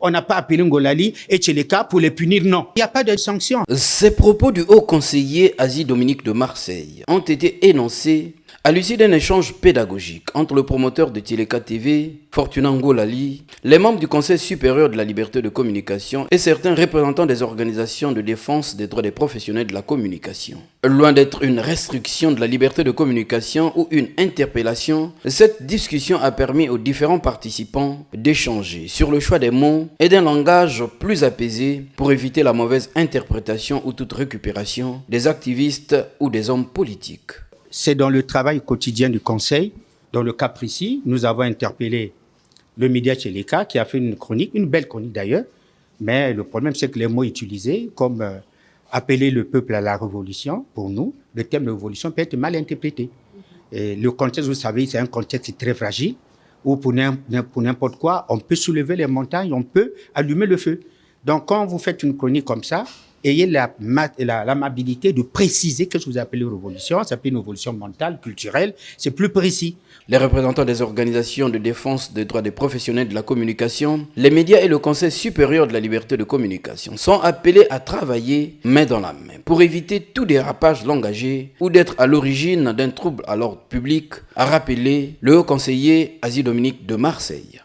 On n'a pas appelé Ngolali et Tcheleka pour les punir, non. Il n'y a pas de sanction. Ces propos du haut conseiller Asie Dominique de Marseille ont été énoncés à l'issue d'un échange pédagogique entre le promoteur de Tcheleka TV, Fortuna Ngolali, les membres du Conseil supérieur de la liberté de communication et certains représentants des organisations de défense des droits des professionnels de la communication. Loin d'être une restriction de la liberté de communication ou une interpellation, cette discussion a permis aux différents participants d'échanger sur le choix des mots et d'un langage plus apaisé pour éviter la mauvaise interprétation ou toute récupération des activistes ou des hommes politiques. C'est dans le travail quotidien du Conseil. Dans le cas précis, nous avons interpellé le média Tcheleka qui a fait une chronique, une belle chronique d'ailleurs, mais le problème c'est que les mots utilisés comme appeler le peuple à la révolution, pour nous, le terme de révolution peut être mal interprété. Et le contexte, vous savez, c'est un contexte très fragile où pour n'importe quoi, on peut soulever les montagnes, on peut allumer le feu. Donc quand vous faites une chronique comme ça, ayez l'amabilité de préciser ce que vous appelez révolution. Ça s'appelle une révolution mentale, culturelle, c'est plus précis. Les représentants des organisations de défense des droits des professionnels de la communication, les médias et le Conseil supérieur de la liberté de communication sont appelés à travailler main dans la main pour éviter tout dérapage langagier ou d'être à l'origine d'un trouble à l'ordre public, a rappelé le haut conseiller Asie Dominique de Marseille.